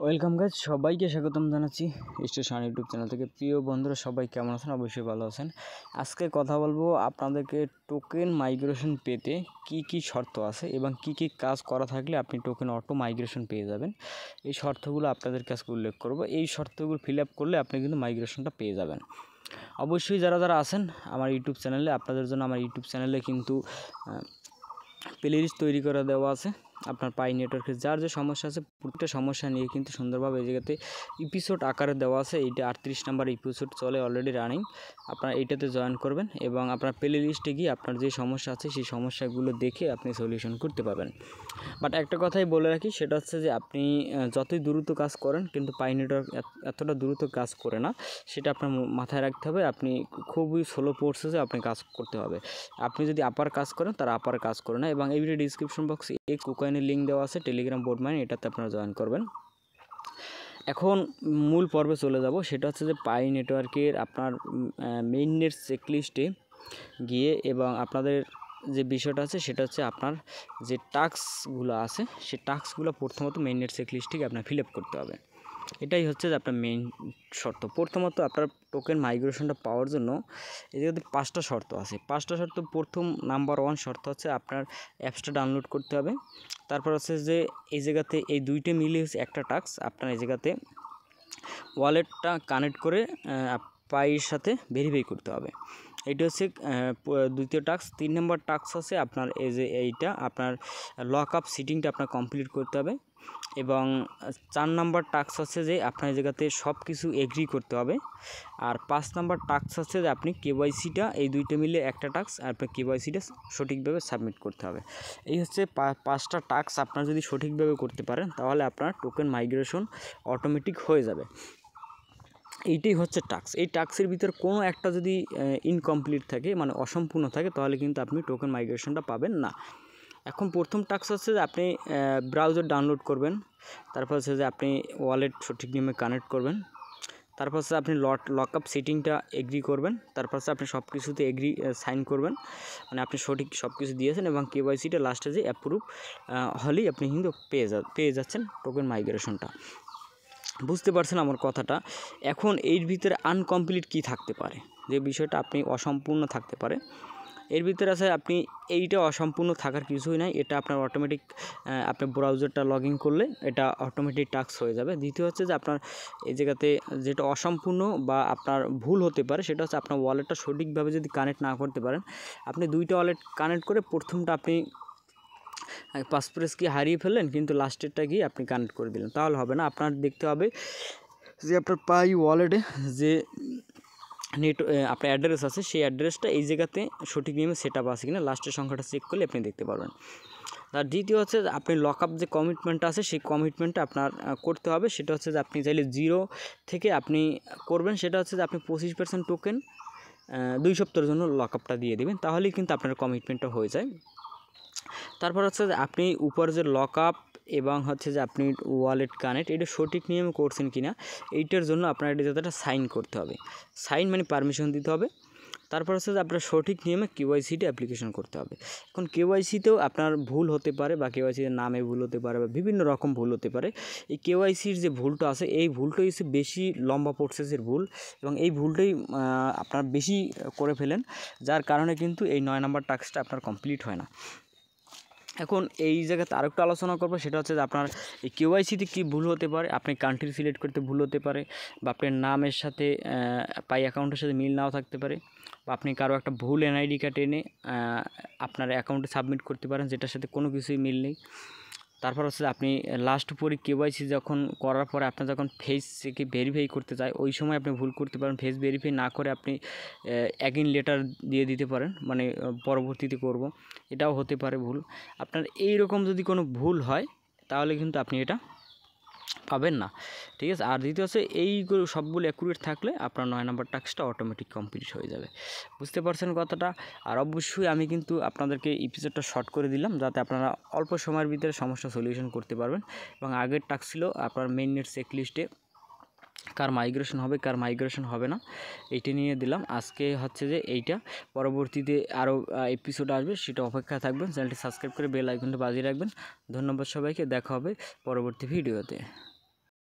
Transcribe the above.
Welcome guys, সবাইকে স্বাগতম জানাচ্ছি স্টেশন ইউটিউব চ্যানেল থেকে। প্রিয় বন্ধুরা সবাই কেমন আছেন? অবশ্যই ভালো আছেন। আজকে কথা বলবো আপনাদেরকে টোকেন মাইগ্রেশন পেতে কি কি শর্ত আছে এবং কি কি কাজ করা থাকলে আপনি টোকেন অটো মাইগ্রেশন পেয়ে যাবেন। এই শর্তগুলো আপনাদের কাছে উল্লেখ করব। এই শর্তগুলো ফিল আপ করলে আপনি কিন্তু মাইগ্রেশনটা পেয়ে যাবেন। অবশ্যই যারা যারা আছেন আমার ইউটিউব চ্যানেলে, আপনাদের জন্য আমার ইউটিউব চ্যানেলে কিন্তু প্লেলিস্ট তৈরি করে দেওয়া আছে। আপনার পাই নেটওয়ার্কে যার যে সমস্যা আছে প্রত্যেকটা সমস্যা নিয়ে কিন্তু সুন্দরভাবে এই জায়গাতে এপিসোড আকারে দেওয়া আছে। এইটা 38 নাম্বার এপিসোড চলে, অলরেডি রানিং। আপনারা এইটাতে জয়েন করবেন এবং আপনার প্লে লিস্টে গিয়ে আপনার যে সমস্যা আছে সেই সমস্যাগুলো দেখে আপনি সলিউশন করতে পারবেন। বাট একটা কথাই বলে রাখি, সেটা হচ্ছে যে আপনি যতই দ্রুত কাজ করেন কিন্তু পাই নেটওয়ার্ক এতটা দ্রুত কাজ করে না, সেটা আপনার মাথায় রাখতে হবে। আপনি খুবই স্লো প্রসেসে আপনি কাজ করতে হবে। আপনি যদি আপার কাজ করেন তারা আপার কাজ করে না। এবং এই ভিডিও ডিসক্রিপশন বক্সে এই কুকয়েনের লিঙ্ক দেওয়া আছে, টেলিগ্রাম বোর্ড মাইন, এটাতে আপনারা জয়েন করবেন। এখন মূল পর্বে চলে যাব। সেটা হচ্ছে যে পাই নেটওয়ার্কের আপনার মেইন নেট চেকলিস্টে গিয়ে এবং আপনাদের যে বিষয়টা আছে সেটা হচ্ছে আপনার যে টাস্কগুলো আছে সেই টাস্কগুলো প্রথমত মেইন নেট চেকলিস্টে আপনার ফিল আপ করতে হবে। এটাই হচ্ছে যে আপনার মেইন শর্ত। প্রথমত আপনার টোকেন মাইগ্রেশনটা পাওয়ার জন্য এই জায়গাতে 5টা শর্ত আছে। 5টা শর্ত, প্রথম নাম্বার 1 শর্ত হচ্ছে আপনার অ্যাপসটা ডাউনলোড করতে হবে। তারপর হচ্ছে যে এই জায়গাতে এই দুইটা মিলে হচ্ছে একটা টাস্ক। আপনার এই জায়গাতে ওয়ালেটটা কানেক্ট করে পাইয়ের সাথে ভেরিফাই করতে হবে। এইটা হচ্ছে দ্বিতীয় টাস্ক। 3 নম্বর টাস্ক আছে আপনার এই যে এইটা আপনার লক আপ সিটিংটা আপনার কমপ্লিট করতে হবে। এবং 4 নাম্বার টাস্ক হচ্ছে যে আপনার এই জায়গাতে সব কিছু এগ্রি করতে হবে। আর 5 নাম্বার টাস্ক হচ্ছে যে আপনি কেওয়াইসিটা, এই দুইটা মিলে একটা টাস্ক, আর আপনার কেওয়াইসিটা সঠিকভাবে সাবমিট করতে হবে। এই হচ্ছে 5টা টাস্ক আপনারা যদি সঠিকভাবে করতে পারেন তাহলে আপনার টোকেন মাইগ্রেশন অটোমেটিক হয়ে যাবে। এইটাই হচ্ছে টাস্ক। এই টাস্কের ভিতর কোনো একটা যদি ইনকমপ্লিট থাকে, মানে অসম্পূর্ণ থাকে, তাহলে কিন্তু আপনি টোকেন মাইগ্রেশনটা পাবেন না। এখন প্রথম টাস্ক হচ্ছে যে আপনি ব্রাউজার ডাউনলোড করবেন। তারপর হচ্ছে যে আপনি ওয়ালেট সঠিক নিয়মে কানেক্ট করবেন। তারপর হচ্ছে আপনি লক আপ সেটিংটা এগ্রি করবেন। তারপর হচ্ছে আপনি সব কিছুতে এগ্রি সাইন করবেন, মানে আপনি সঠিক সব কিছু দিয়েছেন। এবং কেওয়াইসিটা লাস্টে যে অ্যাপ্রুভ হলেই আপনি কিন্তু পেয়ে যাচ্ছেন টোকেন মাইগ্রেশনটা। বুঝতে পারছেন আমার কথাটা? এখন এর ভিতরে আনকমপ্লিট কি থাকতে পারে, যে বিষয়টা আপনি অসম্পূর্ণ থাকতে পারে এর ভিতরে আছে। আপনি এইটা অসম্পূর্ণ থাকার কিছুই নাই, এটা আপনার অটোমেটিক আপনার ব্রাউজারটা লগ ইন করলে এটা অটোমেটিক টাস্ক হয়ে যাবে। দ্বিতীয় হচ্ছে যে আপনার এই জায়গাতে যেটা অসম্পূর্ণ বা আপনার ভুল হতে পারে সেটা হচ্ছে আপনার ওয়ালেটটা সঠিকভাবে যদি কানেক্ট না করতে পারেন। আপনি 2টা ওয়ালেট কানেক্ট করে প্রথমটা আপনি পাসপ্রেস কি হারিয়ে ফেললেন, কিন্তু লাস্টেরটা গিয়ে আপনি কানেক্ট করে দিলেন, তাহলে হবে না। আপনার দেখতে হবে যে আপনার পাই ওয়ালেটে যে আপনার অ্যাড্রেস আছে সেই অ্যাড্রেসটা এই জায়গাতে সঠিক নিয়মে সেট আপ আছে কিনা, লাস্টের সংখ্যাটা চেক করলে আপনি দেখতে পারবেন। আর দ্বিতীয় হচ্ছে আপনি লক আপ যে কমিটমেন্টটা আছে সেই কমিটমেন্টটা আপনার করতে হবে। সেটা হচ্ছে যে আপনি চাইলে 0 থেকে আপনি করবেন। সেটা হচ্ছে যে আপনি 25% টোকেন 2 সপ্তাহের জন্য লক আপটা দিয়ে দেবেন, তাহলেই কিন্তু আপনার কমিটমেন্টটা হয়ে যায়। তারপর হচ্ছে যে আপনি উপর যে লক আপ এবং হচ্ছে যে আপনি ওয়ালেট কানেক্ট, এটা সঠিক নিয়মে করছেন কিনা এইটার জন্য আপনার এটা যাতে সাইন করতে হবে। সাইন মানে পারমিশন দিতে হবে। তারপর হচ্ছে যে আপনার সঠিক নিয়মে কেওয়াইসিটা অ্যাপ্লিকেশন করতে হবে। এখন কেওয়াইসিতেও আপনার ভুল হতে পারে, বা কেওয়াইসির নামে ভুল হতে পারে, বা বিভিন্ন রকম ভুল হতে পারে। এই কেওয়াইসির যে ভুলটা আছে এই ভুলটাই হচ্ছে বেশি লম্বা প্রসেসের ভুল, এবং এই ভুলটাই আপনার বেশি করে ফেলেন, যার কারণে কিন্তু এই 9 নাম্বার টাস্কটা আপনার কমপ্লিট হয় না। এখন এই জায়গাতে আরেকটু আলোচনা করবো, সেটা হচ্ছে যে আপনার এই কেওয়াইসিতে কী ভুল হতে পারে। আপনি কান্ট্রি সিলেক্ট করতে ভুল হতে পারে, বা আপনার নামের সাথে পাই অ্যাকাউন্টের সাথে মিল নাও থাকতে পারে, বা আপনি কারো একটা ভুল এনআইডি কার্ড এনে আপনার অ্যাকাউন্টে সাবমিট করতে পারেন যেটার সাথে কোনো কিছুই মিল নেই। তারপর হচ্ছে আপনি লাস্ট পরে কেওয়াইসি যখন করার পরে আপনার যখন ফেসকে ভেরিফাই করতে চায় ওই সময় আপনি ভুল করতে পারেন। ফেস ভেরিফাই না করে আপনি অ্যাগেইন লেটার দিয়ে দিতে পারেন, মানে পরবর্তীতে করব, এটাও হতে পারে ভুল। আপনার এই রকম যদি কোনো ভুল হয় তাহলে কিন্তু আপনি এটা পাবেন না, ঠিক আছে। আর দ্বিতীয় হচ্ছে এইগুলো সবগুলো অ্যাকুরেট থাকলে আপনার 9 নাম্বার টাস্কটা অটোমেটিক কমপ্লিট হয়ে যাবে। বুঝতে পারছেন কথাটা? আর অবশ্যই আমি কিন্তু আপনাদেরকে এপিসোডটা শর্ট করে দিলাম যাতে আপনারা অল্প সময়ের ভিতরে সমস্যা সলিউশন করতে পারবেন। এবং আগের টাস্ক ছিল আপনার মেইন নেট চেকলিস্টে কার মাইগ্রেশন হবে কার মাইগ্রেশন হবে না, এইটা নিয়ে দিলাম। আজকে হচ্ছে যে এইটা, পরবর্তীতে আরও এপিসোড আসবে, সেটা অপেক্ষা থাকবেন। চ্যানেলটি সাবস্ক্রাইব করে বেল আইকনটা বাজিয়ে রাখবেন। ধন্যবাদ সবাইকে, দেখা হবে পরবর্তী ভিডিওতে।